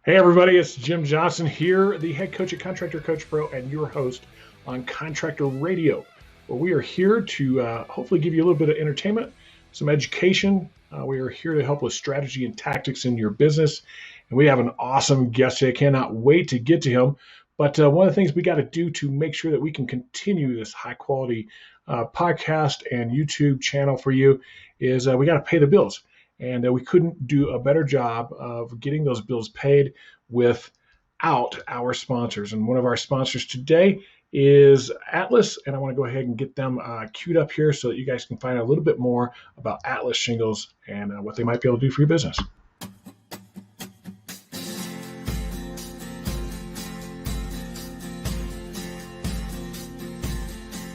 Hey everybody, it's Jim Johnson here, the head coach at Contractor Coach Pro and your host on Contractor Radio, where we are here to hopefully give you a little bit of entertainment, some education. We are here to help with strategy and tactics in your business. And we have an awesome guest today. I cannot wait to get to him. But one of the things we got to do to make sure that we can continue this high quality podcast and YouTube channel for you is we got to pay the bills. And we couldn't do a better job of getting those bills paid without our sponsors. And one of our sponsors today is Atlas. And I want to go ahead and get them queued up here so that you guys can find out a little bit more about Atlas shingles and what they might be able to do for your business.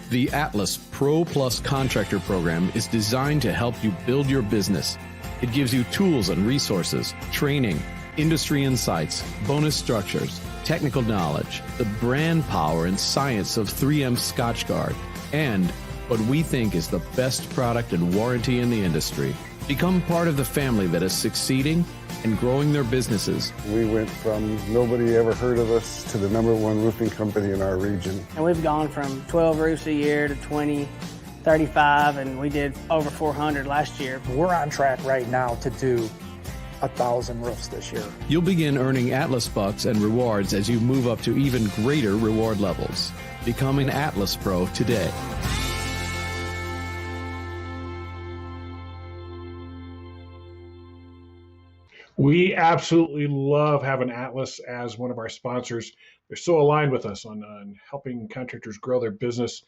The Atlas Pro Plus Contractor program is designed to help you build your business. It gives you tools and resources, training, industry insights, bonus structures, technical knowledge, the brand power and science of 3M Scotchgard, and what we think is the best product and warranty in the industry. Become part of the family that is succeeding and growing their businesses. We went from nobody ever heard of us to the #1 roofing company in our region. And we've gone from 12 roofs a year to 20, 35, and we did over 400 last year. We're on track right now to do 1,000 roofs this year. You'll begin earning Atlas bucks and rewards as you move up to even greater reward levels. Become an Atlas Pro today. We absolutely love having Atlas as one of our sponsors. They're so aligned with us on helping contractors grow their business.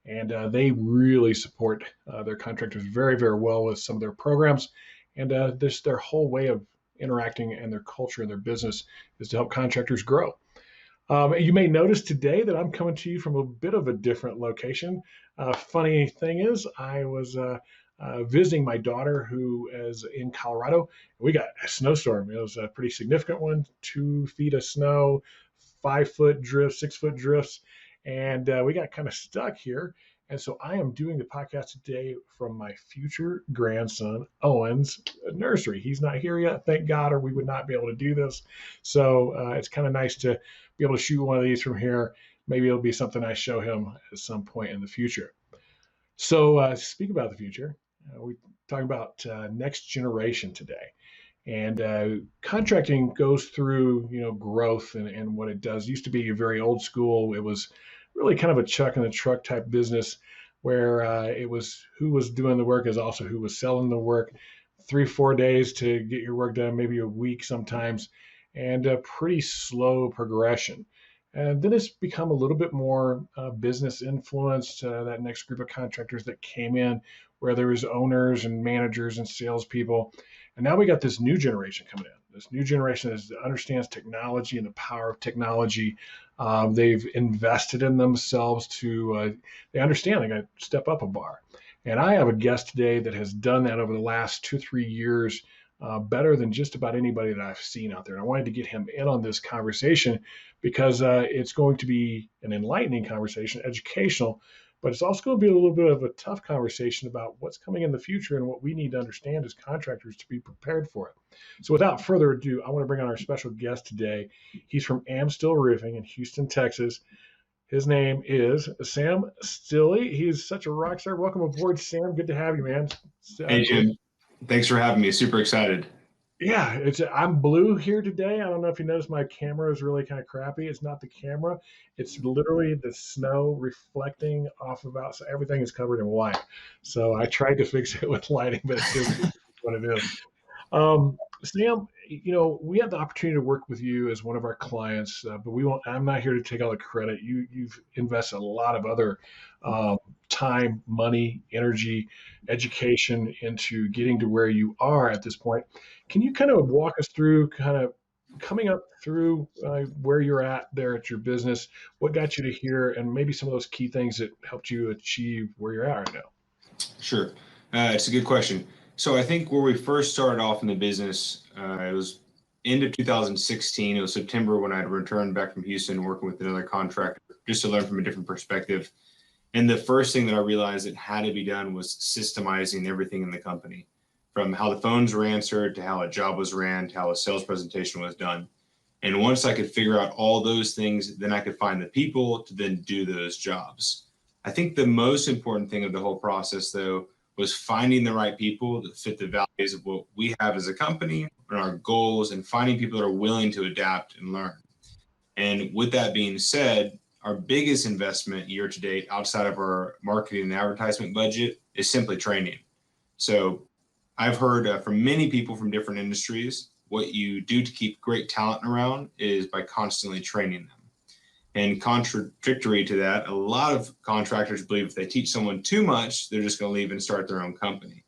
And they really support their contractors very, very well with some of their programs. And their whole way of interacting and their culture and their business is to help contractors grow. You may notice today that I'm coming to you from a bit of a different location. Funny thing is, I was visiting my daughter who is in Colorado. We got a snowstorm. It was a pretty significant one, 2 feet of snow, 5-foot drifts, 6-foot drifts. And we got kind of stuck here. And so I am doing the podcast today from my future grandson, Owen's nursery. He's not here yet, thank God, or we would not be able to do this. So it's kind of nice to be able to shoot one of these from here. Maybe it'll be something I show him at some point in the future. So speak about the future. We're talking about next generation today. And contracting goes through, growth and what it does. It used to be very old school. It was really kind of a chuck in the truck type business where it was who was doing the work is also who was selling the work. 3-4 days to get your work done, maybe a week sometimes, and a pretty slow progression. And then it's become a little bit more business influenced, that next group of contractors that came in where there was owners and managers and salespeople. And now we got this new generation coming in. This new generation that understands technology and the power of technology. They've invested in themselves they understand they got to step up a bar. And I have a guest today that has done that over the last 2-3 years better than just about anybody that I've seen out there. And I wanted to get him in on this conversation because it's going to be an enlightening conversation, educational, but it's also going to be a little bit of a tough conversation about what's coming in the future and what we need to understand as contractors to be prepared for it. So without further ado, I want to bring on our special guest today. He's from Amstill Roofing in Houston, Texas. His name is Sam Stilley. He's such a rock star. Welcome aboard, Sam. Good to have you, man. Hey, Jim. Thanks for having me. Super excited. Yeah, I'm blue here today. I don't know if you noticed my camera is really kind of crappy. It's not the camera. It's literally the snow reflecting off of outside. Everything is covered in white. So I tried to fix it with lighting, but it's what it is. Sam, we had the opportunity to work with you as one of our clients, but I'm not here to take all the credit. You've invested a lot of other time, money, energy, education into getting to where you are at this point. Can you kind of walk us through kind of coming up through where you're at there at your business, what got you to here, and maybe some of those key things that helped you achieve where you're at right now? Sure. It's a good question. So I think where we first started off in the business, it was end of 2016. It was September when I had returned back from Houston working with another contractor just to learn from a different perspective. And the first thing that I realized that had to be done was systemizing everything in the company, from how the phones were answered to how a job was ran to how a sales presentation was done. And once I could figure out all those things, then I could find the people to then do those jobs. I think the most important thing of the whole process, though, was finding the right people that fit the values of what we have as a company and our goals, and finding people that are willing to adapt and learn. And with that being said, our biggest investment year to date outside of our marketing and advertisement budget is simply training. So I've heard from many people from different industries, what you do to keep great talent around is by constantly training them. And contradictory to that, a lot of contractors believe if they teach someone too much, they're just going to leave and start their own company.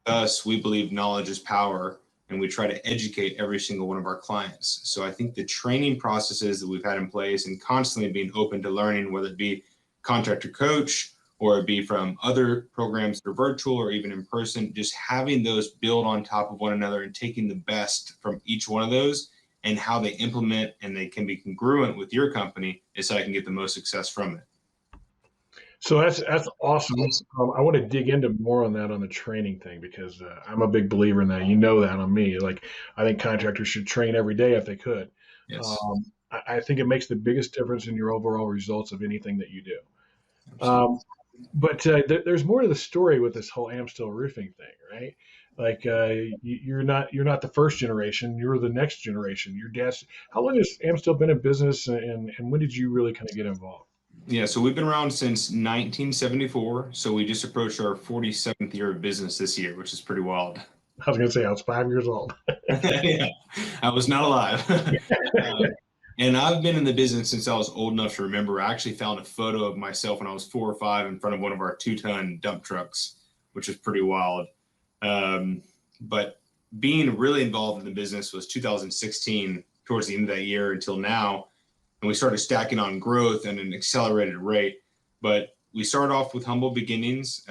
Thus, we believe knowledge is power, and we try to educate every single one of our clients. So I think the training processes that we've had in place and constantly being open to learning, whether it be contractor coach or it be from other programs that are virtual or even in person, just having those build on top of one another and taking the best from each one of those and how they implement and they can be congruent with your company is how I can get the most success from it. So that's awesome. I want to dig into more on that on the training thing, because I'm a big believer in that. You know that on me. Like, I think contractors should train every day if they could. Yes. I think it makes the biggest difference in your overall results of anything that you do. But there's more to the story with this whole Amstill Roofing thing, right? Like, you're not the first generation. You're the next generation. Your dad's. How long has Amstill been in business, and when did you really kind of get involved? Yeah, so we've been around since 1974. So we just approached our 47th year of business this year, which is pretty wild. I was going to say I was 5 years old. Yeah, I was not alive. And I've been in the business since I was old enough to remember. I actually found a photo of myself when I was 4 or 5 in front of one of our 2-ton dump trucks, which is pretty wild. But being really involved in the business was 2016, towards the end of that year until now. And we started stacking on growth at an accelerated rate. But we started off with humble beginnings.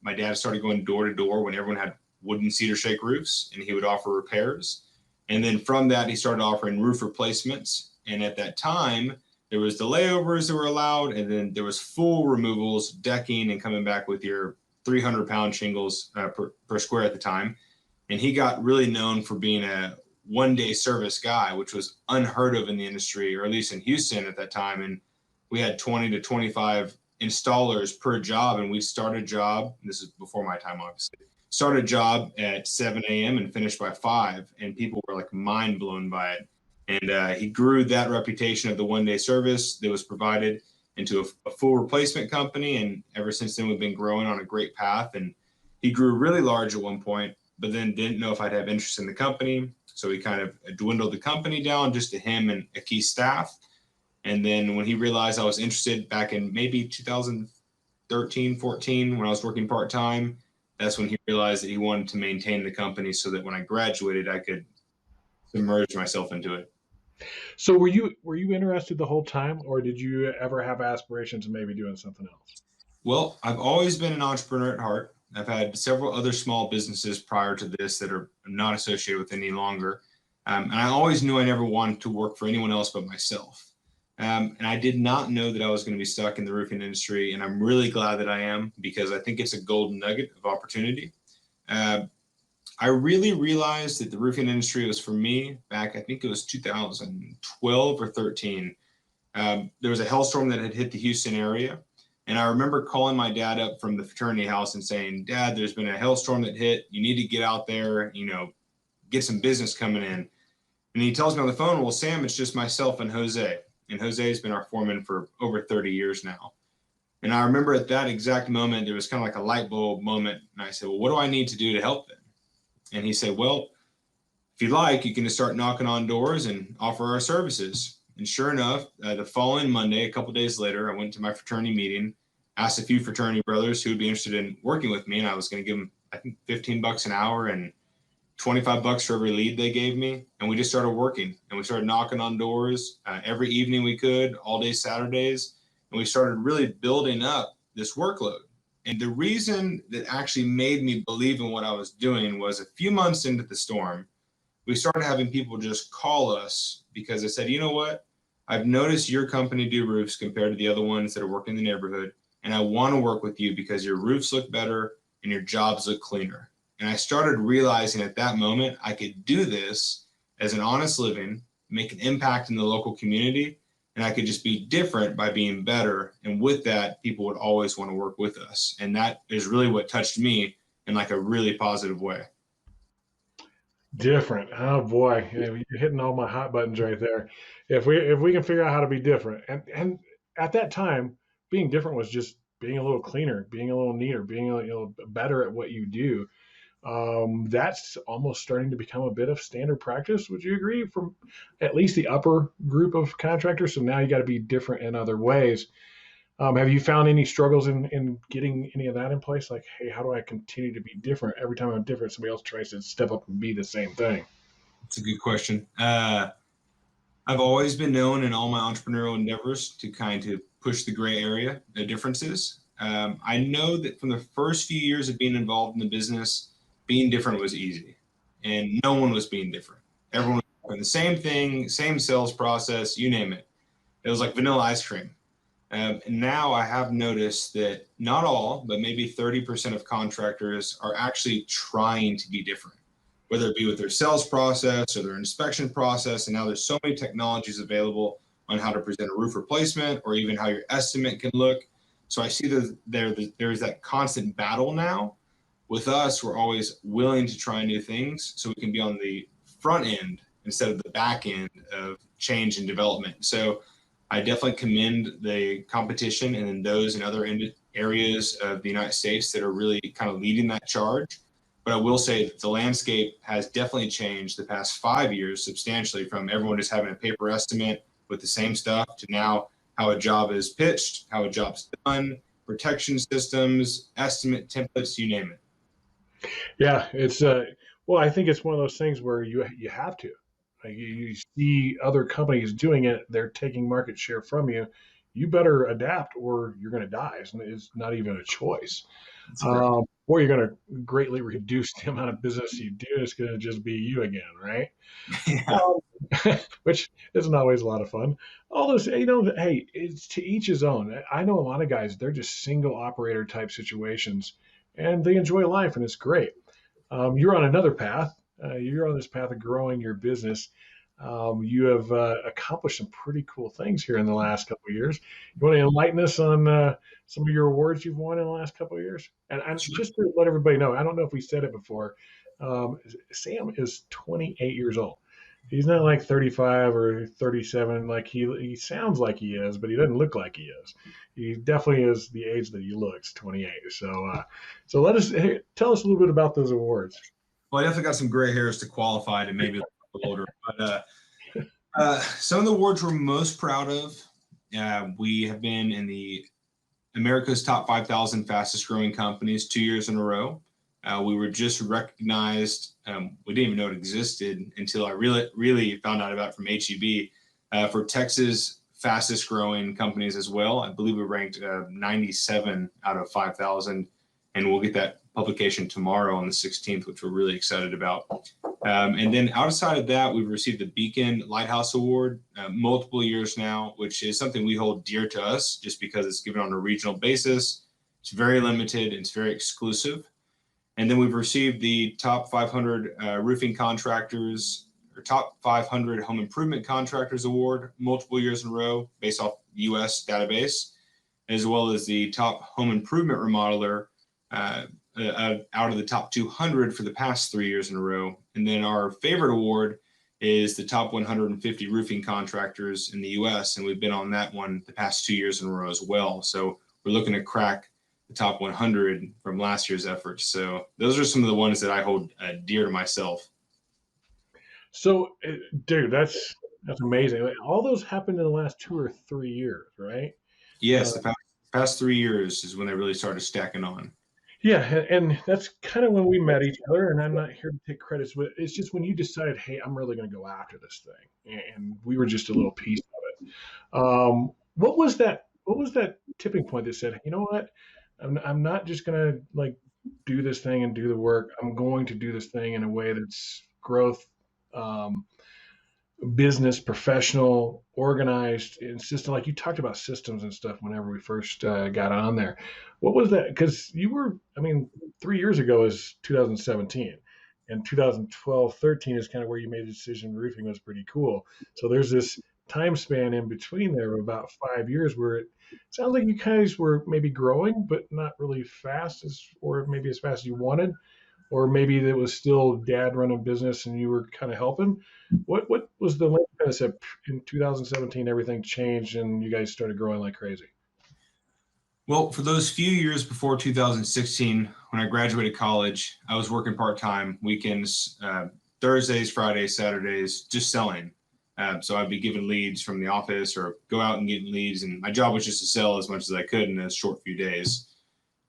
My dad started going door to door when everyone had wooden cedar shake roofs, and he would offer repairs. And then from that, he started offering roof replacements. And at that time, there was the layovers that were allowed, and then there was full removals, decking, and coming back with your 300-pound shingles per square at the time. And he got really known for being a one-day service guy, which was unheard of in the industry, or at least in Houston at that time. And we had 20 to 25 installers per job, and we started a job, and this is before my time, obviously, started a job at 7 a.m. and finished by 5, and people were like mind blown by it. And he grew that reputation of the one-day service that was provided into a full replacement company. And ever since then, we've been growing on a great path. And he grew really large at one point, but then didn't know if I'd have interest in the company. So he kind of dwindled the company down just to him and a key staff. And then when he realized I was interested back in maybe 2013, 14, when I was working part-time, that's when he realized that he wanted to maintain the company so that when I graduated, I could submerge myself into it. So were you interested the whole time, or did you ever have aspirations of maybe doing something else? Well, I've always been an entrepreneur at heart. I've had several other small businesses prior to this that are not associated with any longer. And I always knew I never wanted to work for anyone else but myself. And I did not know that I was going to be stuck in the roofing industry. And I'm really glad that I am, because I think it's a golden nugget of opportunity. I really realized that the roofing industry was for me back, I think it was 2012 or 13. There was a hailstorm that had hit the Houston area. And I remember calling my dad up from the fraternity house and saying, Dad, there's been a hailstorm that hit. You need to get out there, get some business coming in. And he tells me on the phone, well, Sam, it's just myself and Jose. And Jose's been our foreman for over 30 years now. And I remember at that exact moment, there was kind of like a light bulb moment. And I said, well, what do I need to do to help them? And he said, well, if you like, you can just start knocking on doors and offer our services. And sure enough, the following Monday, a couple of days later, I went to my fraternity meeting, asked a few fraternity brothers who would be interested in working with me. And I was going to give them, I think, $15 an hour and $25 for every lead they gave me. And we just started working, and we started knocking on doors every evening we could, all day Saturdays. And we started really building up this workload. And the reason that actually made me believe in what I was doing was a few months into the storm, we started having people just call us because they said, you know what? I've noticed your company do roofs compared to the other ones that are working in the neighborhood. And I want to work with you because your roofs look better and your jobs look cleaner. And I started realizing at that moment I could do this as an honest living, make an impact in the local community, and I could just be different by being better. And with that, people would always want to work with us. And that is really what touched me in like a really positive way. Different. Oh boy, you're hitting all my hot buttons right there. If we can figure out how to be different, and at that time, being different was just being a little cleaner, being a little neater, being better at what you do. That's almost starting to become a bit of standard practice. Would you agree, from at least the upper group of contractors? So now you got to be different in other ways. Have you found any struggles in getting any of that in place? Like, hey, how do I continue to be different? Every time I'm different, somebody else tries to step up and be the same thing. That's a good question. I've always been known in all my entrepreneurial endeavors to kind of push the gray area, the differences. I know that from the first few years of being involved in the business, being different was easy, and no one was being different. Everyone was doing the same thing, same sales process, you name it. It was like vanilla ice cream. And now I have noticed that not all, but maybe 30% of contractors are actually trying to be different, whether it be with their sales process or their inspection process. And now there's so many technologies available on how to present a roof replacement, or even how your estimate can look. So I see that there's that constant battle now. With us, we're always willing to try new things so we can be on the front end instead of the back end of change and development. So I definitely commend the competition and then those in other areas of the United States that are really kind of leading that charge. But I will say that the landscape has definitely changed the past 5 years substantially, from everyone just having a paper estimate with the same stuff to now how a job is pitched, how a job's done, protection systems, estimate templates, you name it. Yeah, it's well, I think it's one of those things where you have to. Like, you see other companies doing it, they're taking market share from you. You better adapt, or you're going to die. It's not even a choice. Or you're going to greatly reduce the amount of business you do. It's going to just be you again, right? Yeah. Which isn't always a lot of fun. All those, hey, it's to each his own. I know a lot of guys, they're just single operator type situations, and they enjoy life, and it's great. You're on another path. You're on this path of growing your business. You have accomplished some pretty cool things here in the last couple of years. You want to enlighten us on some of your awards you've won in the last couple of years? And just to let everybody know, I don't know if we said it before, Sam is 28 years old. He's not like 35 or 37 like he sounds like he is, but he doesn't look like he is. He definitely is the age that he looks, 28. So tell us a little bit about those awards. Well, I definitely got some gray hairs to qualify to maybe a little older. But some of the awards we're most proud of, we have been in the America's Top 5,000 Fastest Growing Companies 2 years in a row. We were just recognized. We didn't even know it existed until I really found out about it from HEB for Texas fastest growing companies as well. I believe we ranked 97 out of 5,000, and we'll get that publication tomorrow on the 16th, which we're really excited about. And then outside of that, we've received the Beacon Lighthouse Award multiple years now, which is something we hold dear to us just because it's given on a regional basis. It's very limited. It's very exclusive. And then we've received the Top 500 Roofing Contractors, or Top 500 Home Improvement Contractors Award multiple years in a row based off U.S. database, as well as the Top Home Improvement Remodeler out of the top 200 for the past 3 years in a row. And then our favorite award is the Top 150 Roofing Contractors in the U.S., and we've been on that one the past 2 years in a row as well. So we're looking to crack the top 100 from last year's efforts. So those are some of the ones that I hold dear to myself. So, dude, that's amazing. All those happened in the last 2 or 3 years, right? Yes, the past 3 years is when they really started stacking on. Yeah, and that's kind of when we met each other, and I'm not here to take credits, but it's just when you decided, hey, I'm really going to go after this thing, and we were just a little piece of it. What was that tipping point that said, you know what, I'm not just going to like do this thing and do the work. I'm going to do this thing in a way that's growth, business, professional, organized, and system. Like you talked about systems and stuff whenever we first got on there. What was that? Because you were, 3 years ago is 2017. And 2012, 13 is kind of where you made the decision roofing was pretty cool. So there's this time span in between there of about 5 years where it sounds like you guys were maybe growing, but not really fast or maybe as fast as you wanted, or maybe it was still dad running business and you were kind of helping. What was the link kind of said in 2017, everything changed and you guys started growing like crazy? Well, for those few years before 2016, when I graduated college, I was working part-time, weekends, Thursdays, Fridays, Saturdays, just selling. So I'd be given leads from the office or go out and get leads. And my job was just to sell as much as I could in a short few days.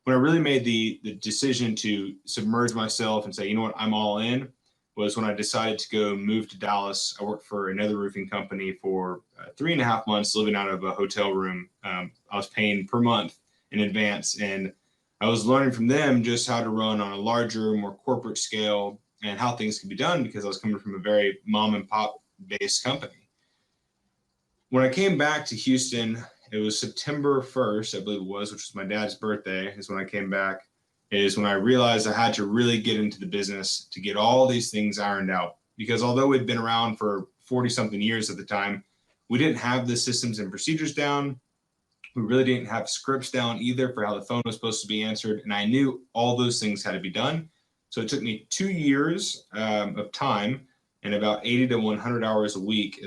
When I really made the decision to submerge myself and say, you know what, I'm all in, was when I decided to go move to Dallas. I worked for another roofing company for 3.5 months, living out of a hotel room. I was paying per month in advance. And I was learning from them just how to run on a larger, more corporate scale and how things can be done because I was coming from a very mom and pop based company. When I came back to Houston, it was September 1st, I believe it was, which was my dad's birthday, is when I came back, is when I realized I had to really get into the business to get all these things ironed out. Because although we'd been around for 40 something years at the time, we didn't have the systems and procedures down. We really didn't have scripts down either for how the phone was supposed to be answered. And I knew all those things had to be done. So it took me 2 years of time and about 80 to 100 hours a week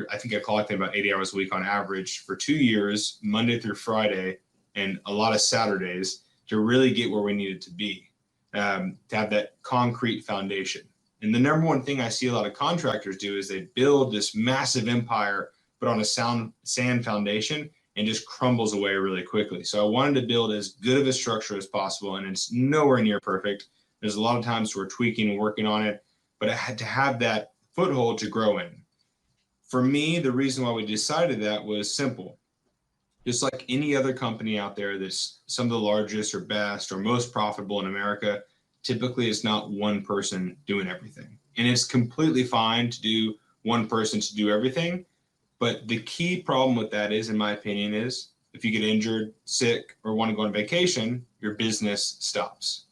I think I collected about 80 hours a week on average for 2 years, Monday through Friday, and a lot of Saturdays to really get where we needed to be, to have that concrete foundation. And the number one thing I see a lot of contractors do is they build this massive empire, but on a sand foundation, and just crumbles away really quickly. So I wanted to build as good of a structure as possible, and it's nowhere near perfect. There's a lot of times we're tweaking and working on it, but I had to have that foothold to grow in. For me, the reason why we decided that was simple. Just like any other company out there that's some of the largest or best or most profitable in America, typically it's not one person doing everything. And it's completely fine to do one person to do everything. But the key problem with that is, in my opinion, is if you get injured, sick, or want to go on vacation, your business stops.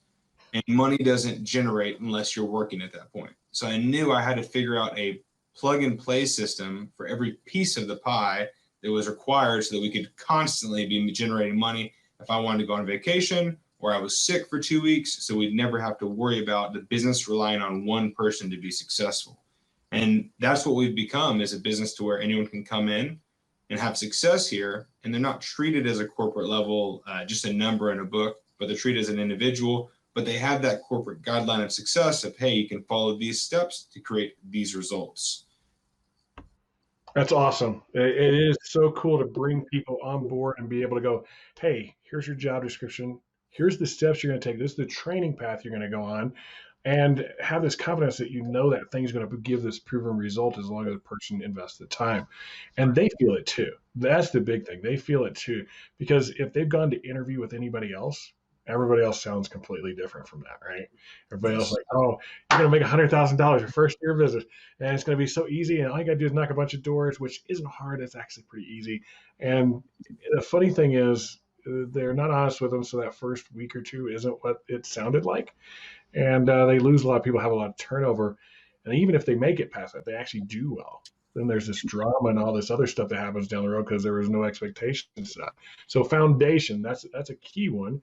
And money doesn't generate unless you're working at that point. So I knew I had to figure out a plug and play system for every piece of the pie that was required so that we could constantly be generating money if I wanted to go on vacation or I was sick for 2 weeks, so we'd never have to worry about the business relying on one person to be successful. And that's what we've become, is a business to where anyone can come in and have success here, and they're not treated as a corporate level, just a number in a book, but they're treated as an individual, but they have that corporate guideline of success of, hey, you can follow these steps to create these results. That's awesome. It is so cool to bring people on board and be able to go, hey, here's your job description. Here's the steps you're going to take. This is the training path you're going to go on, and have this confidence that you know that thing's going to give this proven result as long as the person invests the time. And they feel it too. That's the big thing. They feel it too. Because if they've gone to interview with anybody else, everybody else sounds completely different from that, right? Everybody else like, oh, you're going to make $100,000 your first year visit, and it's going to be so easy, and all you got to do is knock a bunch of doors, which isn't hard. It's actually pretty easy. And the funny thing is, they're not honest with them, so that first week or two isn't what it sounded like. And they lose a lot of people, have a lot of turnover. And even if they make it past that, they actually do well. Then there's this drama and all this other stuff that happens down the road because there was no expectations. So foundation, that's a key one.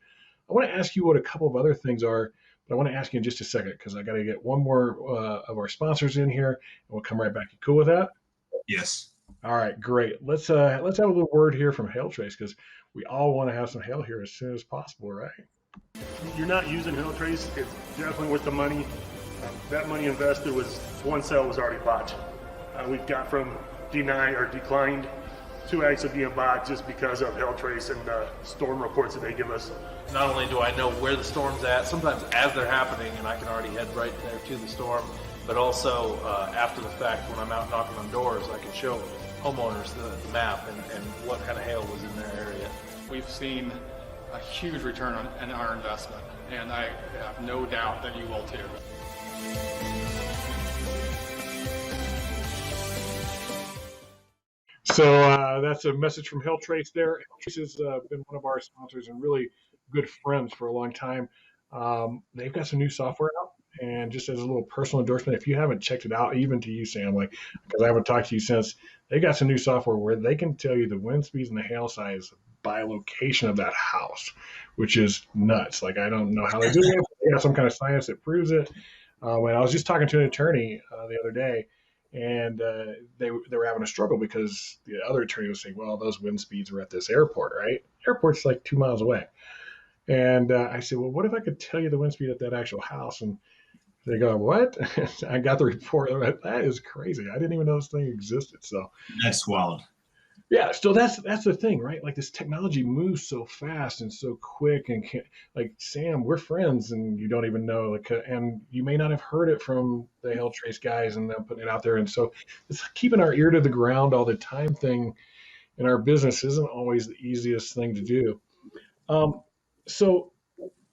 I want to ask you what a couple of other things are, but I want to ask you in just a second because I got to get one more of our sponsors in here, and we'll come right back. You cool with that? Yes. All right, great. Let's have a little word here from Hail Trace because we all want to have some hail here as soon as possible, right? You're not using Hail Trace. It's definitely worth the money. That money invested was one sale was already bought. We've got from denied or declined 2 acts of being bought just because of Hail Trace and the storm reports that they give us. Not only do I know where the storm's at, sometimes as they're happening, and I can already head right there to the storm, but also after the fact, when I'm out knocking on doors, I can show homeowners the map and what kind of hail was in their area. We've seen a huge return on our investment, and I have no doubt that you will too. So that's a message from Hail Trace there. Hail Trace has been one of our sponsors and really good friends for a long time. They've got some new software out, And just as a little personal endorsement, if you haven't checked it out, even to you, Sam, like, because I haven't talked to you since, they got some new software where they can tell you the wind speeds and the hail size by location of that house, which is nuts. Like, I don't know how they do it. They got some kind of science that proves it. And I was just talking to an attorney the other day, and they were having a struggle because the other attorney was saying, well, those wind speeds were at this airport, right? Airport's like 2 miles away. And I said, well, what if I could tell you the wind speed at that actual house? And they go, what? I got the report. That is crazy. I didn't even know this thing existed. So That's wild. yeah, so that's the thing, right? Like, this technology moves so fast and so quick, and like, Sam, we're friends, and you don't even know, like, and you may not have heard it from the Hail Trace guys and them putting it out there. And so it's keeping our ear to the ground all the time thing in our business isn't always the easiest thing to do. So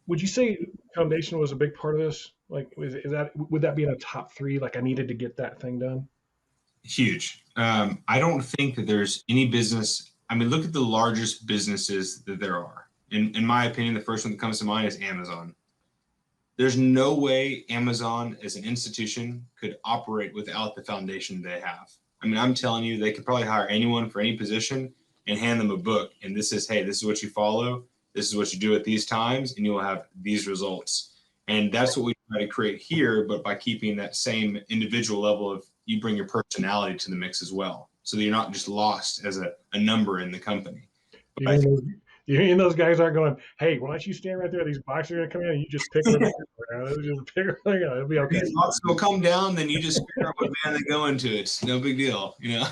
would you say foundation was a big part of this? Like, would that be in a top 3? Like, I needed to get that thing done. Huge. I don't think that there's any business. I mean, look at the largest businesses that there are. In my opinion, the first one that comes to mind is Amazon. There's no way Amazon as an institution could operate without the foundation they have. I mean, I'm telling you, they could probably hire anyone for any position and hand them a book. And this is, hey, this is what you follow. This is what you do at these times, and you will have these results. And that's what we try to create here, but by keeping that same individual level of, you bring your personality to the mix as well, so that you're not just lost as a number in the company. You mean those guys aren't going, hey, why don't you stand right there? These boxes are going to come in and you just pick them up. Just pick them up. It'll be okay. These boxes will come down, then you just figure out what band they go into. It's no big deal, you know?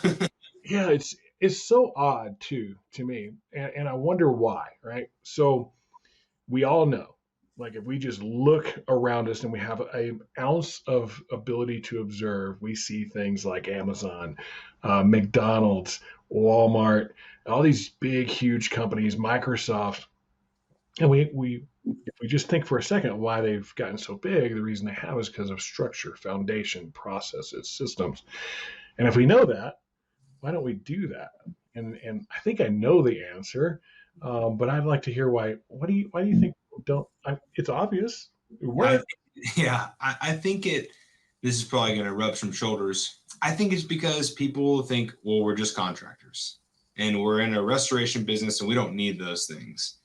Yeah, it's so odd, too, to me. And I wonder why, right? So we all know, like, if we just look around us and we have an ounce of ability to observe, we see things like Amazon, McDonald's, Walmart, all these big, huge companies, Microsoft. And if we just think for a second why they've gotten so big, the reason they have is because of structure, foundation, processes, systems. And if we know that, why don't we do that? And I think I know the answer, but I'd like to hear why. Why do you think people don't? It's obvious. I think this is probably going to rub some shoulders. I think it's because people think, well, we're just contractors and we're in a restoration business and we don't need those things.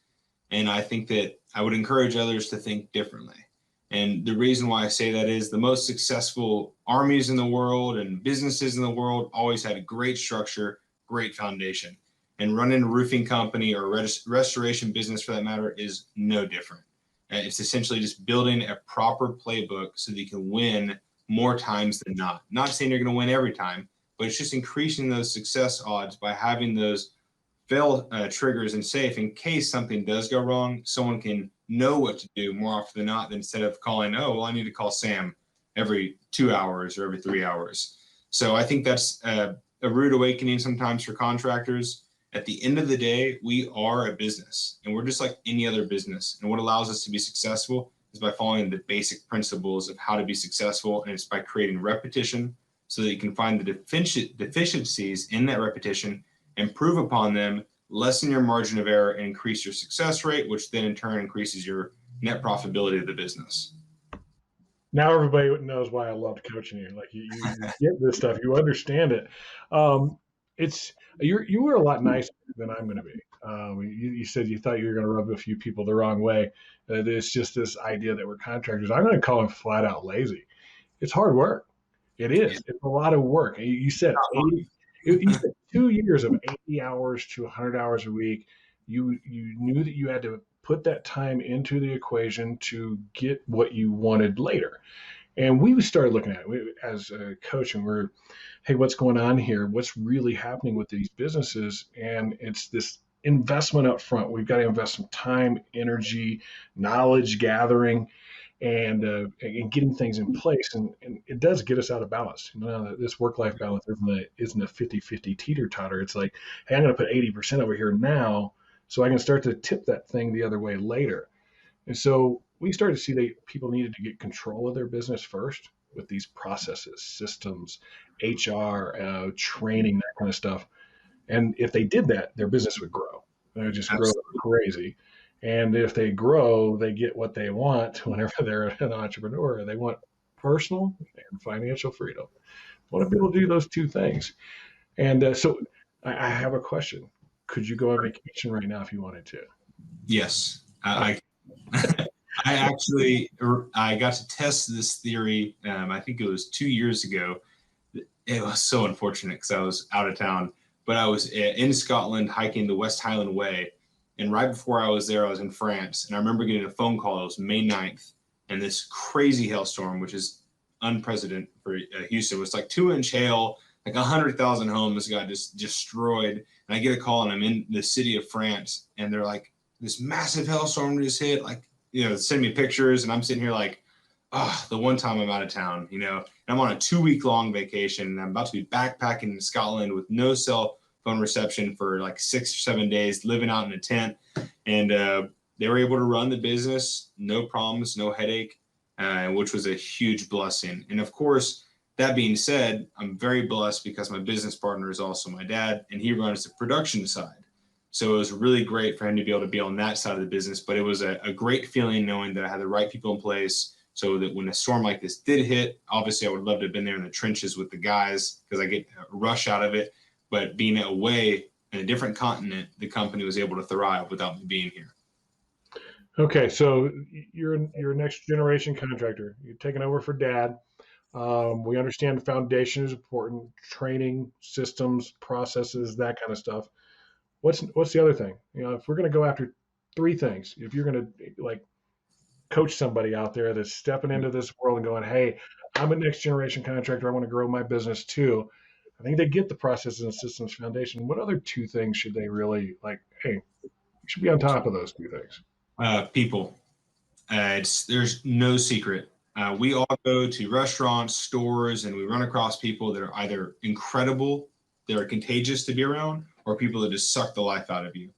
And I think that I would encourage others to think differently. And the reason why I say that is the most successful armies in the world and businesses in the world always had a great structure, great foundation. And running a roofing company or a restoration business, for that matter, is no different. It's essentially just building a proper playbook so that you can win more times than not. Not saying you're going to win every time, but it's just increasing those success odds by having those fail triggers and safe in case something does go wrong. Someone can know what to do more often than not, instead of calling, oh, well, I need to call Sam every 2 hours or every 3 hours. So I think that's a rude awakening sometimes for contractors. At the end of the day, we are a business and we're just like any other business. And what allows us to be successful is by following the basic principles of how to be successful. And it's by creating repetition so that you can find the deficiencies in that repetition, improve upon them, lessen your margin of error, and increase your success rate, which then in turn increases your net profitability of the business. Now everybody knows why I loved coaching you. Like, you get this stuff, you understand it. You were a lot nicer than I'm going to be. You said you thought you were going to rub a few people the wrong way. It's just this idea that we're contractors. I'm going to call them flat out lazy. It's hard work. It is. It's a lot of work. You said 2 years of 80 hours to 100 hours a week. You knew that you had to put that time into the equation to get what you wanted later. And we started looking at it as a coach, and we're, hey, what's going on here? What's really happening with these businesses? And it's this investment up front. We've got to invest some time, energy, knowledge gathering, and getting things in place. And it does get us out of balance. You know, this work-life balance isn't a 50-50 teeter-totter. It's like, hey, I'm going to put 80% over here now so I can start to tip that thing the other way later. And so we started to see that people needed to get control of their business first with these processes, systems, HR, training, that kind of stuff. And if they did that, their business would grow. They would just grow crazy. And if they grow, they get what they want whenever they're an entrepreneur. They want personal and financial freedom. A lot of people do those two things. And so I have a question. Could you go on vacation right now if you wanted to? Yes. I actually got to test this theory. I think it was 2 years ago. It was so unfortunate because I was out of town, but I was in Scotland hiking the West Highland Way. And right before I was there, I was in France. And I remember getting a phone call. It was May 9th. And this crazy hailstorm, which is unprecedented for Houston, was like 2-inch hail, like 100,000 homes got just destroyed. And I get a call and I'm in the city of France. And they're like, this massive hailstorm just hit, like, send me pictures. And I'm sitting here like, the one time I'm out of town, and I'm on a 2-week-long vacation. And I'm about to be backpacking in Scotland with no cell phone reception for like 6 or 7 days, living out in a tent. And they were able to run the business, no problems, no headache, which was a huge blessing. And of course, that being said, I'm very blessed because my business partner is also my dad, and he runs the production side. So it was really great for him to be able to be on that side of the business. But it was a great feeling knowing that I had the right people in place so that when a storm like this did hit, obviously I would love to have been there in the trenches with the guys because I get a rush out of it. But being away in a different continent, the company was able to thrive without me being here. Okay, so you're a next generation contractor. You're taking over for Dad. We understand the foundation is important, training, systems, processes, that kind of stuff. What's the other thing? If we're going to go after 3 things, if you're going to coach somebody out there that's stepping into this world and going, hey, I'm a next generation contractor. I want to grow my business too. I think they get the processes and systems foundation. What other 2 things should they really hey, you should be on top of those 2 things? People. There's no secret. We all go to restaurants, stores, and we run across people that are either incredible, that are contagious to be around, or people that just suck the life out of you.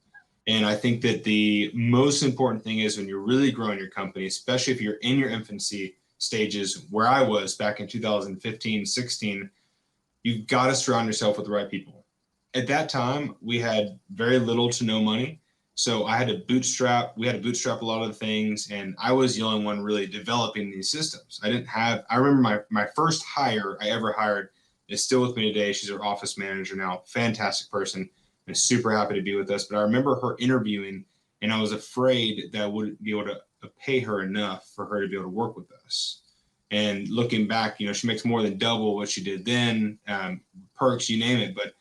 And I think that the most important thing is when you're really growing your company, especially if you're in your infancy stages, where I was back in 2015, 16, you've got to surround yourself with the right people. At that time, we had very little to no money. So we had to bootstrap a lot of the things. And I was the only one really developing these systems. I remember my first hire I ever hired is still with me today. She's our office manager now, fantastic person, and super happy to be with us. But I remember her interviewing, and I was afraid that I wouldn't be able to pay her enough for her to be able to work with us. And looking back, she makes more than double what she did then, perks, you name it. But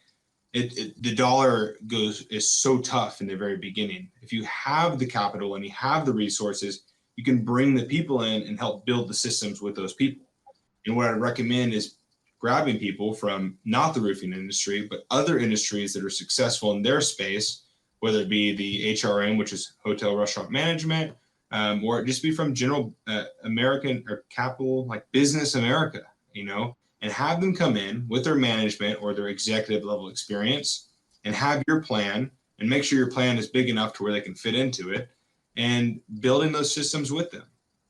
the dollar is so tough in the very beginning. If you have the capital and you have the resources, you can bring the people in and help build the systems with those people. And what I'd recommend is grabbing people from not the roofing industry, but other industries that are successful in their space, whether it be the HRM, which is hotel restaurant management, or just be from general American or capital, like business America, and have them come in with their management or their executive level experience and have your plan and make sure your plan is big enough to where they can fit into it and building those systems with them.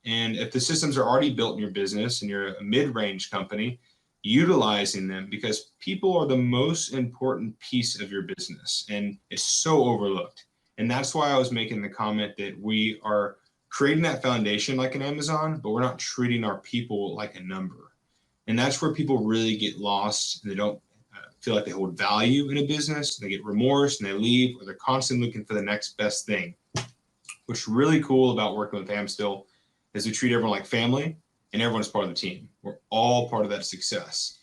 And if the systems are already built in your business and you're a mid-range company, utilizing them, because people are the most important piece of your business and it's so overlooked. And that's why I was making the comment that we are creating that foundation like an Amazon, but we're not treating our people like a number. And that's where people really get lost and they don't feel like they hold value in a business. They get remorse and they leave, or they're constantly looking for the next best thing. What's really cool about working with Amstill is we treat everyone like family and everyone's part of the team. We're all part of that success.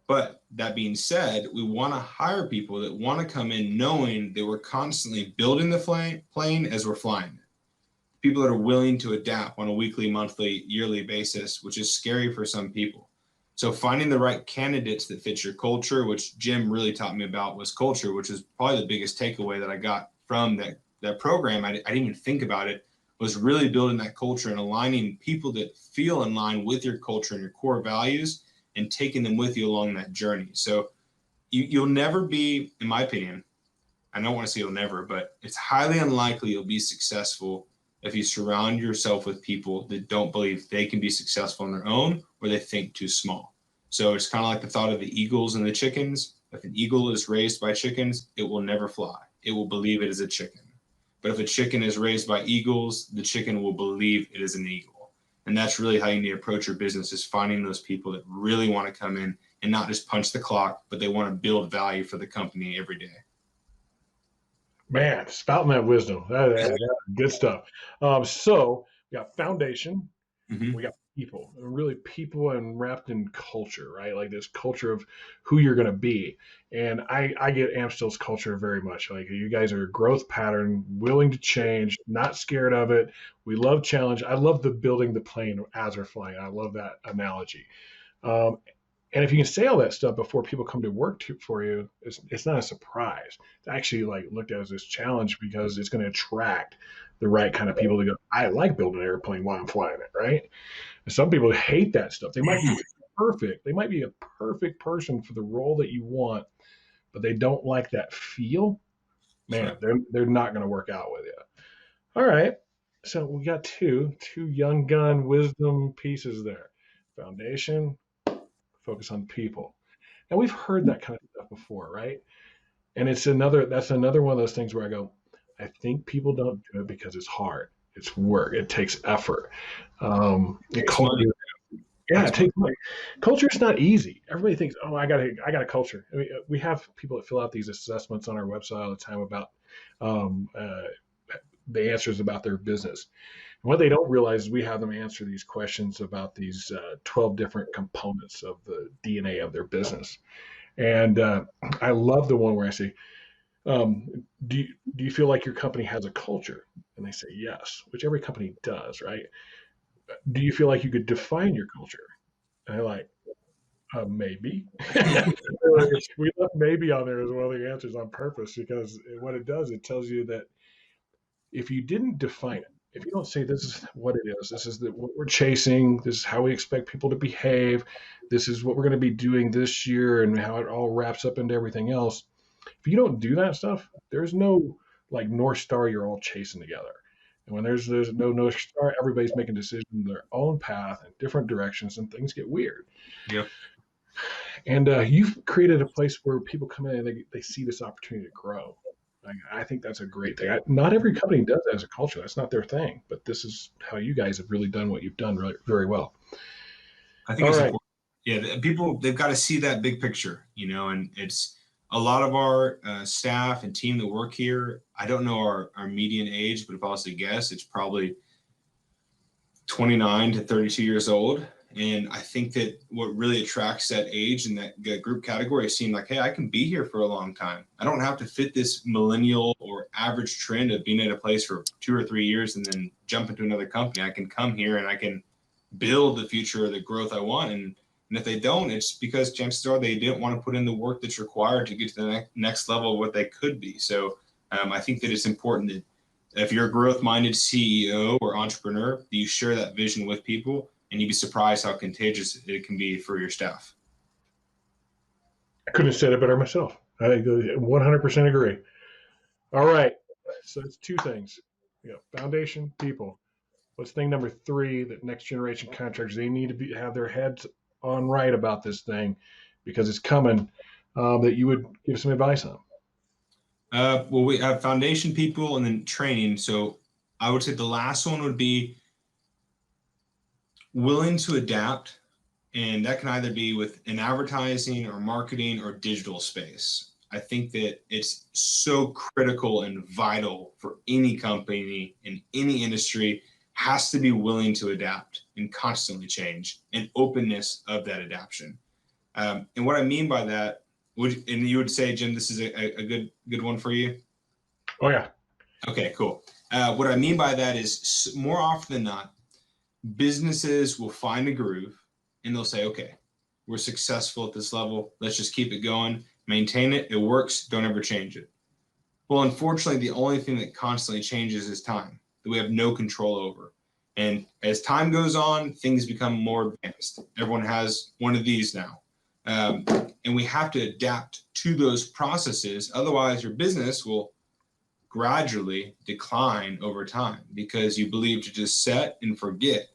But that being said, we want to hire people that want to come in knowing that we're constantly building the plane as we're flying. People that are willing to adapt on a weekly, monthly, yearly basis, which is scary for some people. So finding the right candidates that fit your culture, which Jim really taught me about was culture, which is probably the biggest takeaway that I got from that program. I didn't even think about it, was really building that culture and aligning people that feel in line with your culture and your core values and taking them with you along that journey. So you'll never be, in my opinion, I don't want to say you'll never, but it's highly unlikely you'll be successful if you surround yourself with people that don't believe they can be successful on their own or they think too small. So it's kind of like the thought of the eagles and the chickens. If an eagle is raised by chickens, it will never fly. It will believe it is a chicken. But if a chicken is raised by eagles, the chicken will believe it is an eagle. And that's really how you need to approach your business, is finding those people that really want to come in and not just punch the clock, but they want to build value for the company every day. Man, spouting that wisdom. That's good stuff. So we got foundation, we got people, really people and wrapped in culture, right? Like this culture of who you're going to be. And I get Amstill's culture very much. Like, you guys are a growth pattern, willing to change, not scared of it. We love challenge. I love the building the plane as we're flying. I love that analogy. And if you can say all that stuff before people come to work for you, it's not a surprise. It's actually like looked at as this challenge, because it's going to attract the right kind of people to go, I like building an airplane while I'm flying it, right? And some people hate that stuff. They might be perfect. They might be a perfect person for the role that you want, but they don't like that feel. Man, they're not going to work out with you. All right. So we got two young gun wisdom pieces there. Foundation, focus on people. And we've heard that kind of stuff before, right? And that's another one of those things where I go, I think people don't do it because it's hard. It's work. It takes effort. Culture, it takes money. Culture is not easy. Everybody thinks, oh, I got a culture. I mean, we have people that fill out these assessments on our website all the time about the answers about their business. And what they don't realize is we have them answer these questions about these 12 different components of the DNA of their business. And I love the one where I say, do you feel like your company has a culture? And they say yes, which every company does, right? Do you feel like you could define your culture? And they're like, maybe. We left maybe on there as one of the answers on purpose, because what it does, it tells you that if you didn't define it, if you don't say this is what it is, this is what we're chasing, this is how we expect people to behave, this is what we're going to be doing this year, and how it all wraps up into everything else. If you don't do that stuff, there's no like North Star you're all chasing together. And when there's no North Star, everybody's making decisions in their own path in different directions, and things get weird. Yep. And you've created a place where people come in and they see this opportunity to grow. I think that's a great thing. Not every company does that as a culture. That's not their thing. But this is how you guys have really done what you've done really, very well. I think it's important. Yeah, people, they've got to see that big picture, and it's a lot of our staff and team that work here. I don't know our median age, but if I was to guess, it's probably 29 to 32 years old. And I think that what really attracts that age and that group category is seeing like, hey, I can be here for a long time. I don't have to fit this millennial or average trend of being at a place for 2 or 3 years and then jump into another company. I can come here and I can build the future or the growth I want. And if they don't, it's because chances are they didn't want to put in the work that's required to get to the next level of what they could be. So I think that it's important that if you're a growth-minded CEO or entrepreneur, that you share that vision with people. And you'd be surprised how contagious it can be for your staff. I couldn't have said it better myself. I 100% agree. All right. So it's two things. Foundation, people. What's thing number 3 that next generation contractors, they need to have their heads on right about this thing, because it's coming, that you would give some advice on? Well, we have foundation, people, and then training. So I would say the last one would be willing to adapt, and that can either be with an advertising or marketing or digital space. I think that it's so critical and vital for any company in any industry has to be willing to adapt and constantly change, and openness of that adaptation. And what I mean by that, and you would say, Jim, this is a good one for you? Oh, yeah. Okay, cool. What I mean by that is more often than not, businesses will find a groove and they'll say, okay, we're successful at this level. Let's just keep it going, maintain it. It works. Don't ever change it. Well, unfortunately, the only thing that constantly changes is time that we have no control over. And as time goes on, things become more advanced. Everyone has one of these now. And we have to adapt to those processes. Otherwise, your business will gradually decline over time because you believe to just set and forget,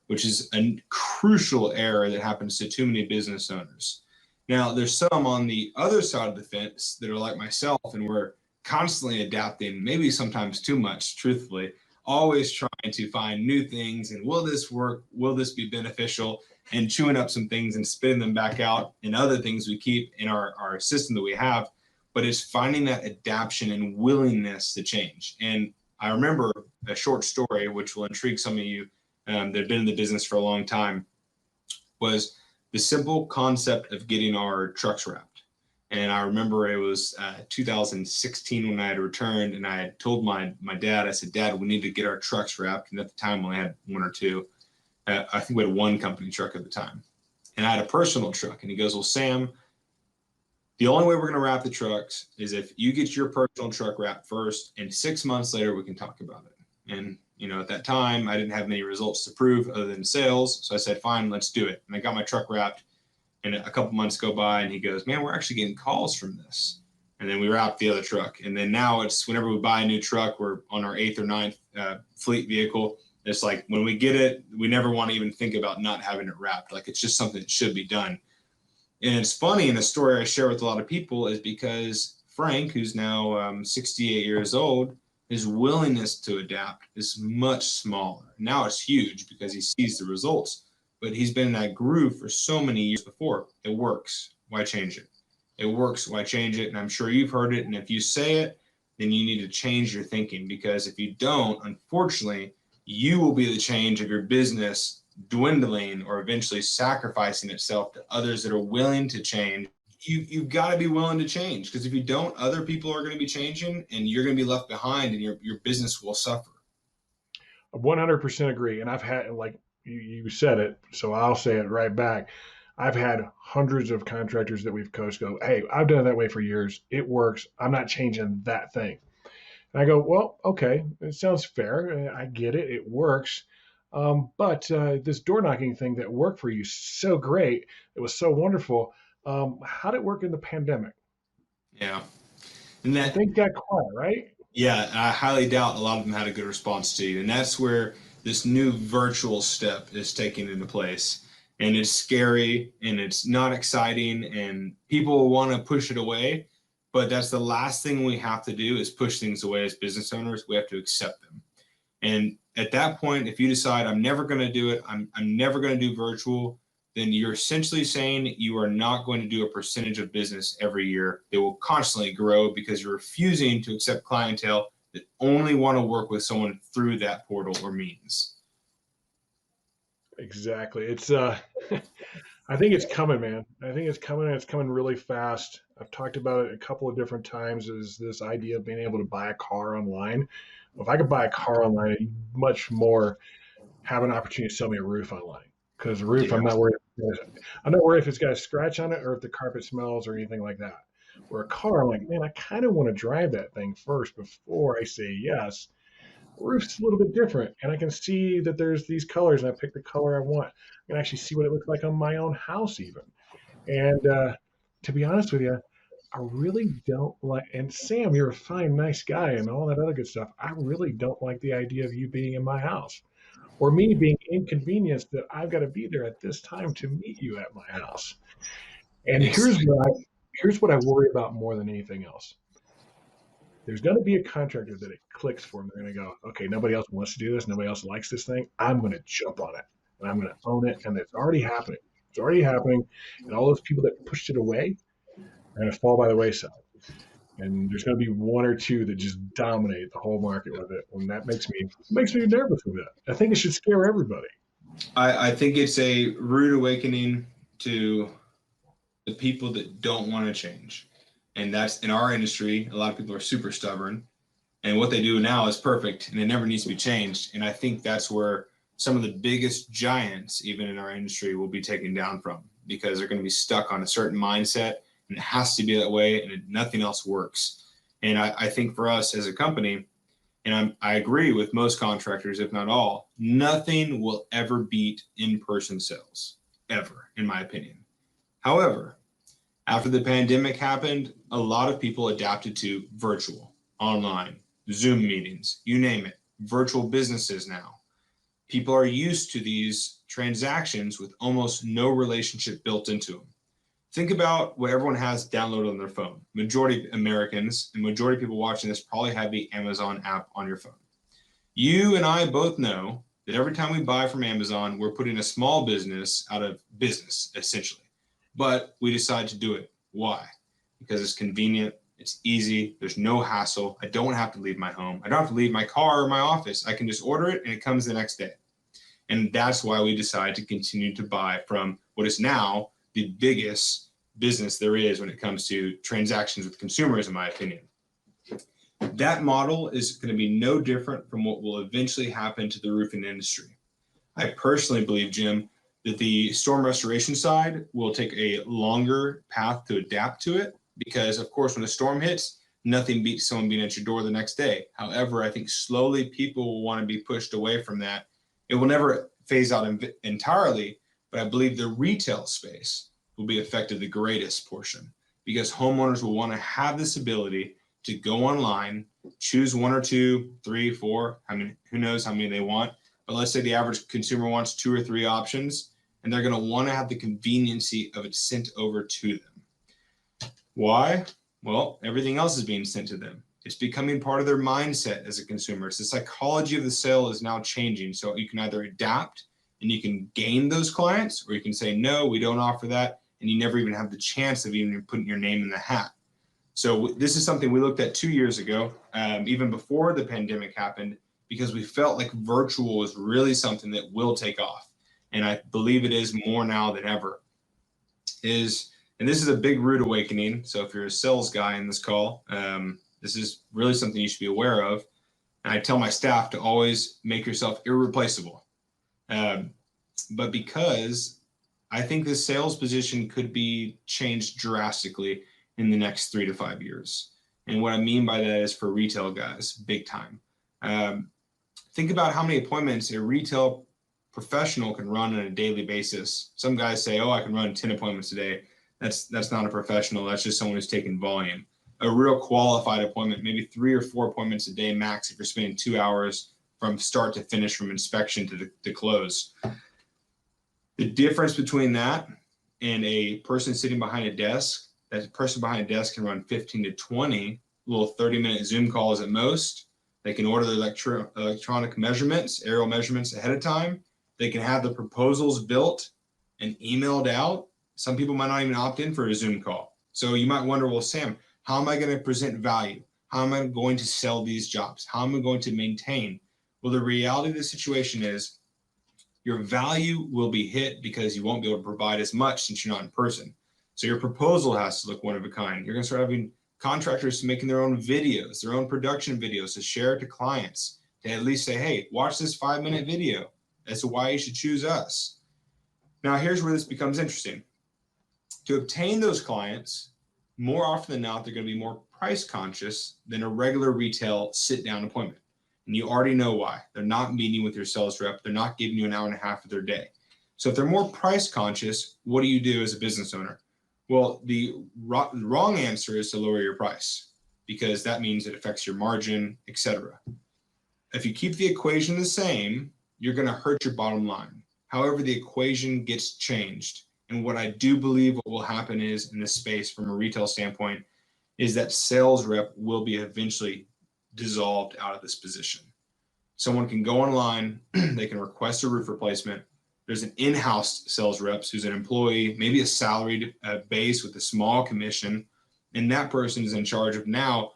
which is a crucial error that happens to too many business owners. Now, there's some on the other side of the fence that are like myself, and we're constantly adapting, maybe sometimes too much, truthfully, always trying to find new things and will this work? Will this be beneficial? And chewing up some things and spitting them back out and other things we keep in our system that we have. But it's finding that adaptation and willingness to change. And I remember a short story, which will intrigue some of you that have been in the business for a long time, was the simple concept of getting our trucks wrapped. And I remember it was 2016 when I had returned, and I had told my dad, I said, Dad, we need to get our trucks wrapped. And at the time, we only had one or two. I think we had one company truck at the time. And I had a personal truck. And he goes, well, Sam, the only way we're going to wrap the trucks is if you get your personal truck wrapped first, and 6 months later, we can talk about it. And, you know, at that time, I didn't have many results to prove other than sales. So I said, fine, let's do it. And I got my truck wrapped. And a couple months go by, and he goes, man, we're actually getting calls from this. And then we wrapped the other truck. And then now it's whenever we buy a new truck, we're on our 8th or 9th fleet vehicle. It's like when we get it, we never want to even think about not having it wrapped. Like it's just something that should be done. And it's funny, and the story I share with a lot of people is because Frank, who's now 68 years old, his willingness to adapt is much smaller. Now it's huge because he sees the results. But he's been in that groove for so many years before. It works. Why change it? It works. Why change it? And I'm sure you've heard it. And if you say it, then you need to change your thinking, because if you don't, unfortunately, you will be the change of your business dwindling or eventually sacrificing itself to others that are willing to change. You've got to be willing to change, because if you don't, other people are going to be changing and you're going to be left behind, and your business will suffer. I 100% agree. And I've had, like, you said it, so I'll say it right back. I've had hundreds of contractors that we've coached go, hey, I've done it that way for years. It works. I'm not changing that thing. And I go, well, okay, it sounds fair. I get it. It works. But this door knocking thing that worked for you so great, it was so wonderful. How did it work in the pandemic? Yeah. And that, I think got quiet, right? Yeah, I highly doubt a lot of them had a good response to you. And that's where this new virtual step is taking into place. And it's scary and it's not exciting and people want to push it away. But that's the last thing we have to do is push things away as business owners. We have to accept them. And at that point, if you decide I'm never going to do it, I'm never going to do virtual, then you're essentially saying you are not going to do a percentage of business every year. It will constantly grow because you're refusing to accept clientele that only want to work with someone through that portal or means. Exactly. It's I think it's coming, man. I think it's coming, and it's coming really fast. I've talked about it a couple of different times, is this idea of being able to buy a car online. If I could buy a car online, I'd much more have an opportunity to sell me a roof online. Because the roof, I'm not worried if it's got a scratch on it or if the carpet smells or anything like that. Where a car, I'm like, man, I kind of want to drive that thing first before I say yes. Roof's a little bit different, and I can see that there's these colors, and I pick the color I want. I can actually see what it looks like on my own house even. And to be honest with you, I really don't like, and Sam, you're a fine, nice guy and all that other good stuff. I really don't like the idea of you being in my house or me being inconvenienced that I've got to be there at this time to meet you at my house. And here's what I worry about more than anything else. There's going to be a contractor that it clicks for them. They're going to go, okay, nobody else wants to do this. Nobody else likes this thing. I'm going to jump on it, and I'm going to own it. And it's already happening. It's already happening. And all those people that pushed it away are going to fall by the wayside. And there's going to be one or two that just dominate the whole market with it. And that makes me nervous with it. I think it should scare everybody. I think it's a rude awakening to the people that don't want to change. And that's in our industry. A lot of people are super stubborn, and what they do now is perfect and it never needs to be changed. And I think that's where some of the biggest giants, even in our industry, will be taken down from, because they're going to be stuck on a certain mindset and it has to be that way and nothing else works. And I think for us as a company, and I agree with most contractors, if not all, nothing will ever beat in-person sales, ever, in my opinion. However, after the pandemic happened, a lot of people adapted to virtual, online, Zoom meetings, you name it, virtual businesses now. People are used to these transactions with almost no relationship built into them. Think about what everyone has downloaded on their phone. Majority of Americans and majority of people watching this probably have the Amazon app on your phone. You and I both know that every time we buy from Amazon, we're putting a small business out of business, essentially. But we decide to do it. Why? Because it's convenient, it's easy, there's no hassle. I don't have to leave my home. I don't have to leave my car or my office. I can just order it and it comes the next day. And that's why we decide to continue to buy from what is now the biggest business there is when it comes to transactions with consumers, in my opinion. That model is going to be no different from what will eventually happen to the roofing industry. I personally believe, Jim, that the storm restoration side will take a longer path to adapt to it because, of course, when a storm hits, nothing beats someone being at your door the next day. However, I think slowly people will want to be pushed away from that. It will never phase out entirely, but I believe the retail space will be affected the greatest portion because homeowners will want to have this ability to go online, choose 1 or 2, 3, 4, I mean, who knows how many they want, but let's say the average consumer wants 2 or 3 options, and they're going to want to have the conveniency of it sent over to them. Why? Well, everything else is being sent to them. It's becoming part of their mindset as a consumer. It's the psychology of the sale is now changing. So you can either adapt and you can gain those clients, or you can say, no, we don't offer that. And you never even have the chance of even putting your name in the hat. So this is something we looked at 2 years ago, even before the pandemic happened, because we felt like virtual was really something that will take off. And I believe it is more now than ever. And this is a big rude awakening. So if you're a sales guy in this call, this is really something you should be aware of. And I tell my staff to always make yourself irreplaceable. But because I think the sales position could be changed drastically in the next 3 to 5 years. And what I mean by that is for retail guys, big time. Think about how many appointments a retail professional can run on a daily basis. Some guys say, oh, I can run 10 appointments a day. That's not a professional. That's just someone who's taking volume. A real qualified appointment, maybe 3 or 4 appointments a day max if you're spending 2 hours from start to finish, from inspection to close. The difference between that and a person sitting behind a desk, that person behind a desk can run 15 to 20 little 30-minute Zoom calls at most. They can order the electronic measurements, aerial measurements ahead of time. They can have the proposals built and emailed out. Some people might not even opt in for a Zoom call. So you might wonder, well, Sam, how am I going to present value? How am I going to sell these jobs? How am I going to maintain? Well, the reality of the situation is your value will be hit because you won't be able to provide as much since you're not in person. So your proposal has to look one of a kind. You're going to start having contractors making their own videos, their own production videos to share to clients, to at least say, hey, watch this 5-minute video as to why you should choose us. Now, here's where this becomes interesting. To obtain those clients, more often than not, they're going to be more price conscious than a regular retail sit-down appointment. And you already know why. They're not meeting with your sales rep. They're not giving you an hour and a half of their day. So if they're more price conscious, what do you do as a business owner? Well, the wrong answer is to lower your price because that means it affects your margin, etc. If you keep the equation the same, you're going to hurt your bottom line. However, the equation gets changed. And what I do believe what will happen is in this space from a retail standpoint is that sales rep will be eventually dissolved out of this position. Someone can go online, they can request a roof replacement. There's an in-house sales reps who's an employee, maybe a salaried base with a small commission, and that person is in charge of now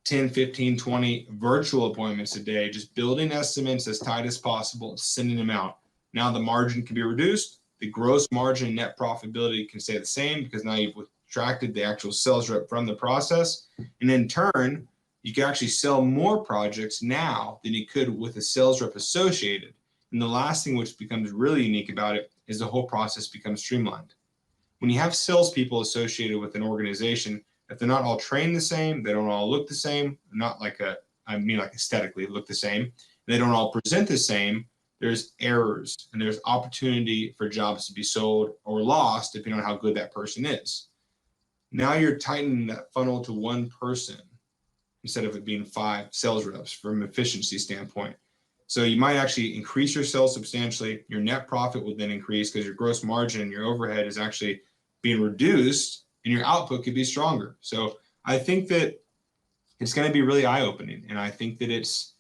10, 15, 20 virtual appointments a day, just building estimates as tight as possible and sending them out. Now the margin can be reduced. The gross margin and net profitability can stay the same because now you've subtracted the actual sales rep from the process. And in turn, you can actually sell more projects now than you could with a sales rep associated. And the last thing which becomes really unique about it is the whole process becomes streamlined. When you have salespeople associated with an organization, if they're not all trained the same, they don't all look the same, not like like aesthetically look the same, they don't all present the same, there's errors and there's opportunity for jobs to be sold or lost depending on how good that person is. Now you're tightening that funnel to one person instead of it being 5 sales reps from an efficiency standpoint. So you might actually increase your sales substantially. Your net profit will then increase because your gross margin and your overhead is actually being reduced and your output could be stronger. So I think that it's going to be really eye-opening. And I think that it's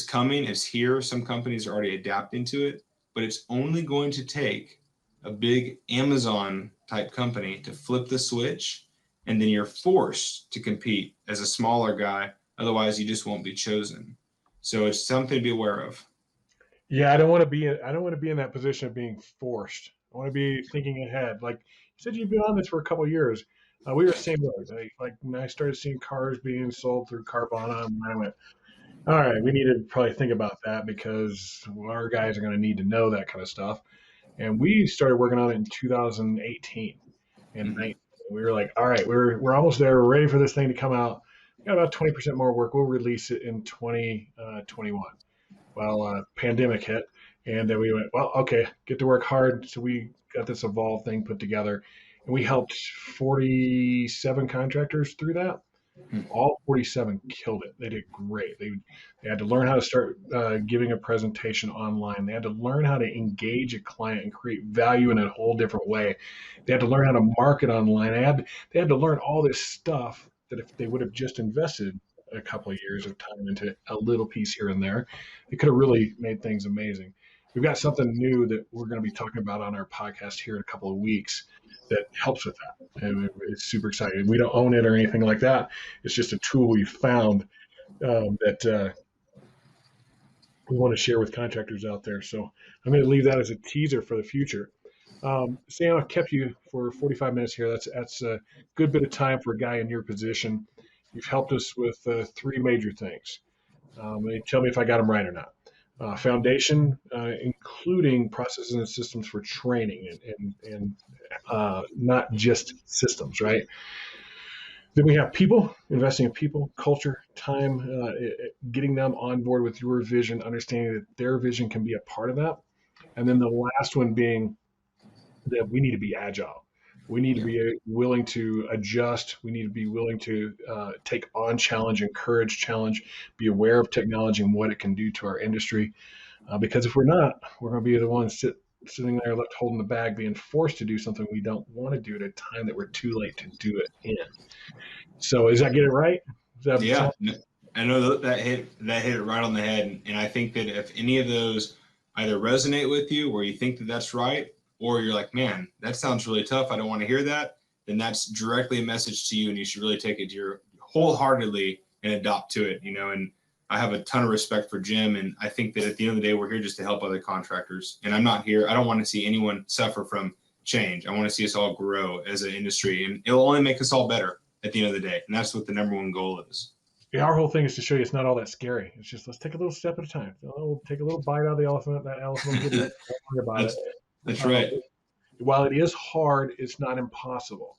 coming, it's here. Some companies are already adapting to it, but it's only going to take a big Amazon type company to flip the switch, and then you're forced to compete as a smaller guy. Otherwise you just won't be chosen. So it's something to be aware of. Yeah, I don't want to be in that position of being forced. I want to be thinking ahead. Like you said, you've been on this for a couple of years. We were the same way. Like when I started seeing cars being sold through Carvana, and I went, all right, we need to probably think about that because our guys are going to need to know that kind of stuff. And we started working on it in 2018 and 19. We were like, all right, we're almost there. We're ready for this thing to come out. We got about 20% more work. We'll release it in 2021. Well, pandemic hit, and then we went, well, okay, get to work hard. So we got this Evolve thing put together, and we helped 47 contractors through that. All 47 killed it. They did great. They had to learn how to start giving a presentation online. They had to learn how to engage a client and create value in a whole different way. They had to learn how to market online. They had to learn all this stuff that if they would have just invested a couple of years of time into a little piece here and there, it could have really made things amazing. We've got something new that we're going to be talking about on our podcast here in a couple of weeks that helps with that. And it's super exciting. We don't own it or anything like that. It's just a tool we found that we want to share with contractors out there. So I'm going to leave that as a teaser for the future. Sam, I've kept you for 45 minutes here. That's a good bit of time for a guy in your position. You've helped us with three major things. Tell me if I got them right or not. Foundation, including processes and systems for training and not just systems, right? Then we have people, investing in people, culture, time, getting them on board with your vision, understanding that their vision can be a part of that. And then the last one being that we need to be agile. We need to be willing to adjust. We need to be willing to take on challenge, encourage challenge, be aware of technology and what it can do to our industry. Because if we're not, we're going to be the ones sitting there left holding the bag, being forced to do something we don't want to do at a time that we're too late to do it in. So is that get it right? Yeah, I know that hit it right on the head. And I think that if any of those either resonate with you or you think that that's right, or you're like, man, that sounds really tough, I don't want to hear that, then that's directly a message to you, and you should really take it to your wholeheartedly and adopt to it, and I have a ton of respect for Jim, and I think that at the end of the day, we're here just to help other contractors, and I don't want to see anyone suffer from change. I want to see us all grow as an industry, and it'll only make us all better at the end of the day, and that's what the number one goal is. Yeah, our whole thing is to show you it's not all that scary. It's just let's take a little step at a time. We'll take a little bite out of the elephant. That elephant will don't worry about it. That's right. While it is hard, it's not impossible.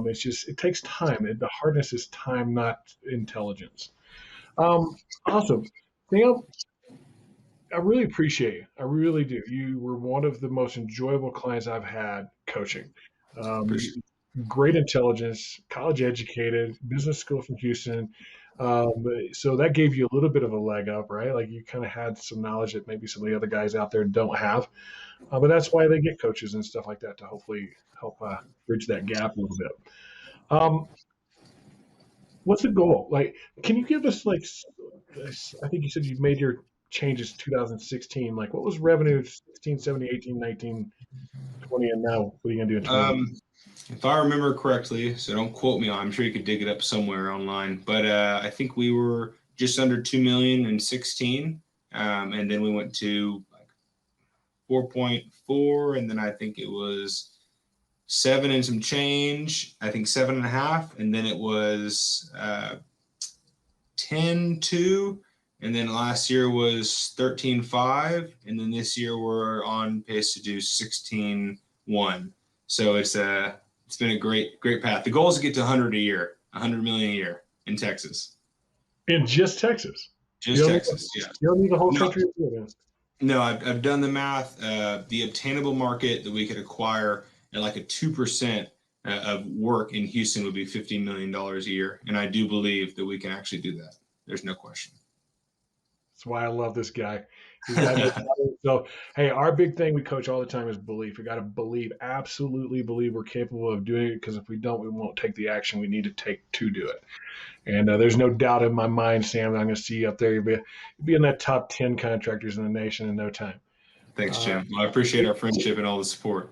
It's just, it takes time. The hardness is time, not intelligence. Awesome. Sam, I really appreciate you. I really do. You were one of the most enjoyable clients I've had coaching. Great intelligence, college educated, business school from Houston. So that gave you a little bit of a leg up, right? Like you kind of had some knowledge that maybe some of the other guys out there don't have. But that's why they get coaches and stuff like that to hopefully help bridge that gap a little bit. What's the goal? Like, can you give us I think you said you made your changes 2016. Like what was revenue 16, 17, 18, 19, 20, and now what are you going to do in 20? If I remember correctly, so don't quote me on, I'm sure you could dig it up somewhere online, but I think we were just under 2 million in 16. And then we went to 4.4, and then I think it was 7 and some change, I think 7.5, and then it was 10.2, and then last year was 13.5, and then this year we're on pace to do 16.1. So it's been a great path. The goal is to get to 100 million a year in Texas. In just Texas? Just Texas, yeah. You don't need the whole country to do it. No, I've done the math. The obtainable market that we could acquire at like a 2% of work in Houston would be $15 million a year. And I do believe that we can actually do that. There's no question. That's why I love this guy. He's got no doubters. So, hey, our big thing we coach all the time is belief. We got to believe, absolutely believe we're capable of doing it, because if we don't, we won't take the action we need to take to do it. And there's no doubt in my mind, Sam, that I'm going to see you up there. You'll be in that top 10 contractors in the nation in no time. Thanks, Jim. Well, I appreciate our friendship and all the support.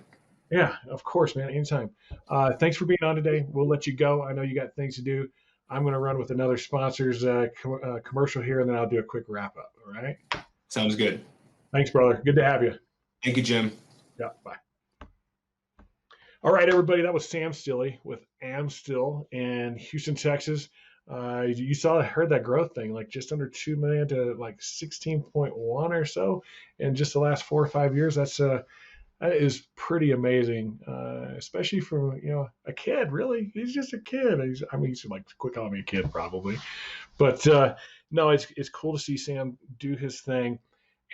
Yeah, of course, man. Anytime. Thanks for being on today. We'll let you go. I know you got things to do. I'm going to run with another sponsor's commercial here, and then I'll do a quick wrap up. All right? Sounds good. Thanks, brother. Good to have you. Thank you, Jim. Yeah, bye. All right, everybody. That was Sam Stilley with Amstill in Houston, Texas. You heard that growth thing, like just under 2 million to like 16.1 or so in just the last 4 or 5 years. That is pretty amazing, especially for a kid. Really, he's just a kid. He's like quit calling me a kid, probably, but no, it's cool to see Sam do his thing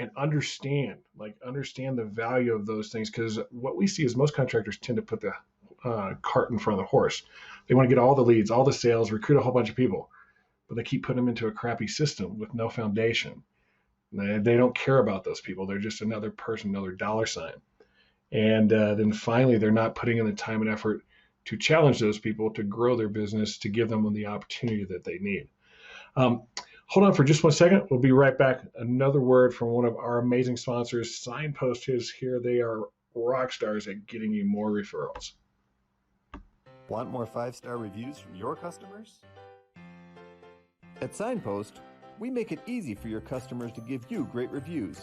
and understand the value of those things, because what we see is most contractors tend to put the cart in front of the horse. They want to get all the leads, all the sales, recruit a whole bunch of people, but they keep putting them into a crappy system with no foundation. They don't care about those people. They're just another person, another dollar sign. And then finally, they're not putting in the time and effort to challenge those people, to grow their business, to give them the opportunity that they need. Hold on for just 1 second. We'll be right back. Another word from one of our amazing sponsors. Signpost is here. They are rock stars at getting you more referrals. Want more 5-star reviews from your customers? At Signpost, we make it easy for your customers to give you great reviews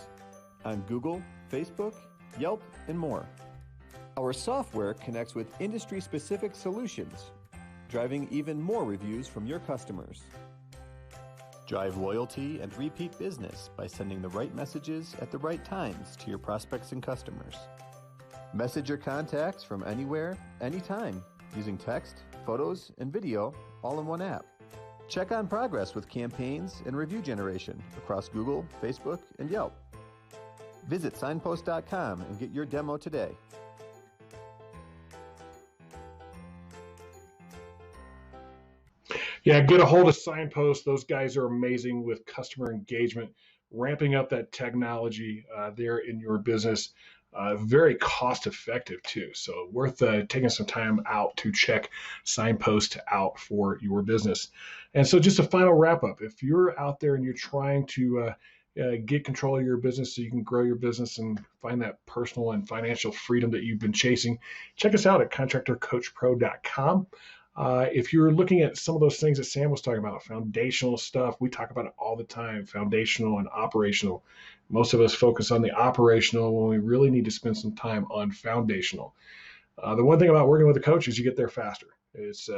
on Google, Facebook, Yelp, and more. Our software connects with industry-specific solutions, driving even more reviews from your customers. Drive loyalty and repeat business by sending the right messages at the right times to your prospects and customers. Message your contacts from anywhere, anytime, using text, photos, and video all in one app. Check on progress with campaigns and review generation across Google, Facebook, and Yelp. Visit signpost.com and get your demo today. Yeah, get a hold of Signpost. Those guys are amazing with customer engagement, ramping up that technology there in your business. Very cost effective too. So worth taking some time out to check Signpost out for your business. And so just a final wrap up. If you're out there and you're trying to get control of your business so you can grow your business and find that personal and financial freedom that you've been chasing, check us out at contractorcoachpro.com. If you're looking at some of those things that Sam was talking about, foundational stuff, we talk about it all the time, foundational and operational. Most of us focus on the operational when we really need to spend some time on foundational. The one thing about working with a coach is you get there faster. It's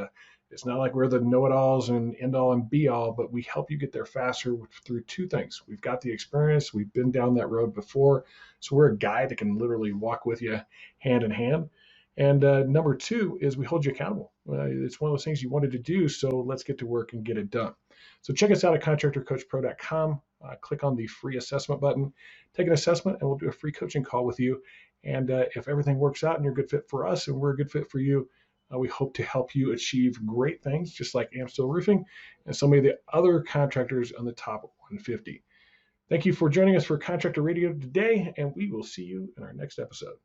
not like we're the know-it-alls and end-all and be-all, but we help you get there faster through two things. We've got the experience. We've been down that road before. So we're a guide that can literally walk with you hand in hand. And number two is we hold you accountable. It's one of those things you wanted to do, so let's get to work and get it done. So check us out at contractorcoachpro.com. Click on the free assessment button, take an assessment, and we'll do a free coaching call with you. And if everything works out and you're a good fit for us and we're a good fit for you, we hope to help you achieve great things, just like Amstill Roofing and so many of the other contractors on the top 150. Thank you for joining us for Contractor Radio today, and we will see you in our next episode.